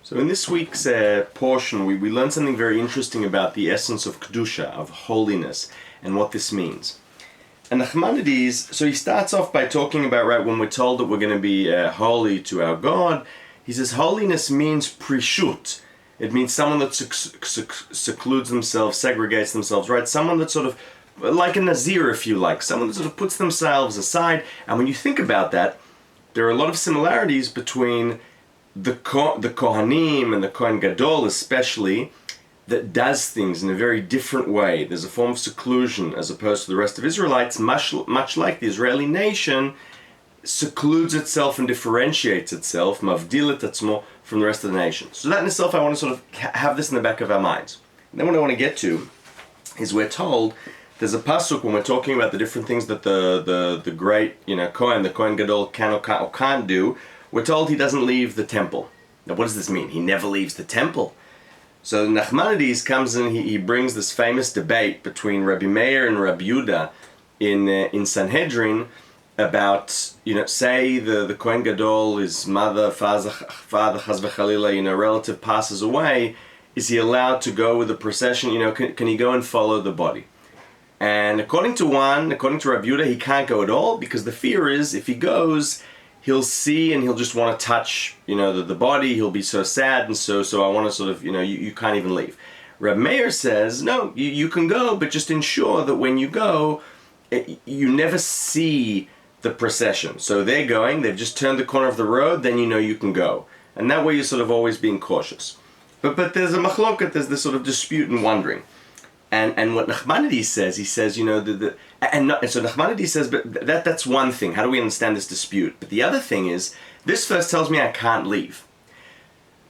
So in this week's portion, we learned something very interesting about the essence of Kedusha, of holiness, and what this means. And Nachmanides, so he starts off by talking about, right, when we're told that we're going to be holy to our God, he says holiness means prishut. It means someone that secludes themselves, segregates themselves, right? Someone that sort of, like a Nazir if you like, someone that sort of puts themselves aside. And when you think about that, there are a lot of similarities between the Kohanim and the Kohen Gadol especially, that does things in a very different way. There's a form of seclusion as opposed to the rest of Israelites, much like the Israeli nation secludes itself and differentiates itself, mavdil et atzmo, from the rest of the nation. So that in itself, I want to sort of have this in the back of our minds. And then what I want to get to is we're told, there's a pasuk when we're talking about the different things that the great, Kohen, the Kohen Gadol can or can't do. We're told he doesn't leave the temple. Now what does this mean? He never leaves the temple. So Nachmanides comes in, he brings this famous debate between Rabbi Meir and Rabbi Yehuda in Sanhedrin about, say the Kohen Gadol, his mother, father, chas v'chalila, relative passes away, is he allowed to go with the procession? Can he go and follow the body? And according to Rabbi Yehuda, he can't go at all, because the fear is if he goes, he'll see and he'll just want to touch, the body. He'll be so sad, and so I want to sort of, you can't even leave. Reb Meir says, no, you can go, but just ensure that when you go, you never see the procession. So they're going, they've just turned the corner of the road, then you can go. And that way you're sort of always being cautious. But there's a machloket, there's this sort of dispute and wondering. And what Nachmanides says, he says, so Nachmanides says, but that's one thing. How do we understand this dispute? But the other thing is, this verse tells me I can't leave.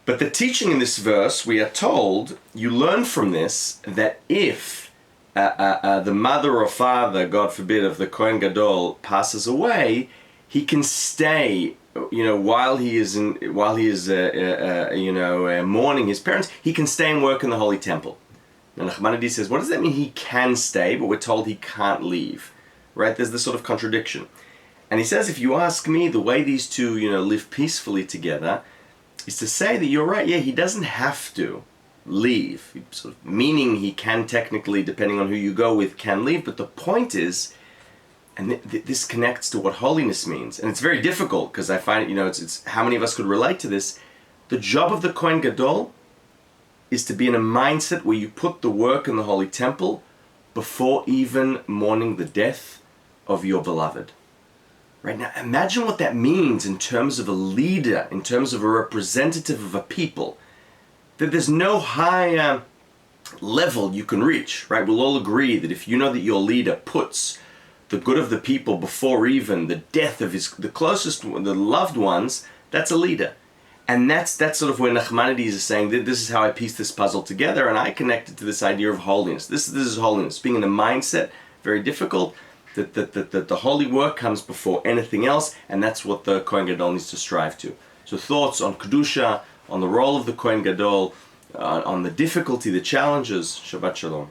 But the teaching in this verse, we are told, you learn from this, that if the mother or father, God forbid, of the Kohen Gadol passes away, he can stay, while he is mourning his parents, he can stay and work in the Holy Temple. And Nachmanides says, what does that mean he can stay, but we're told he can't leave? Right? There's this sort of contradiction. And he says, if you ask me, the way these two, live peacefully together is to say that you're right, he doesn't have to leave. Sort of meaning he can technically, depending on who you go with, can leave. But the point is, and this connects to what holiness means. And it's very difficult, because I find, it's how many of us could relate to this. The job of the Kohen Gadol is to be in a mindset where you put the work in the Holy Temple before even mourning the death of your beloved. Right now, imagine what that means in terms of a leader, in terms of a representative of a people. That there's no higher level you can reach, right? We'll all agree that if you know that your leader puts the good of the people before even the death of the closest, the loved ones, that's a leader. And that's sort of where Nachmanides is saying that this is how I piece this puzzle together, and I connect it to this idea of holiness. This is holiness. Being in a mindset, very difficult, that the holy work comes before anything else, and that's what the Kohen Gadol needs to strive to. So thoughts on Kedusha, on the role of the Kohen Gadol, on the difficulty, the challenges. Shabbat Shalom.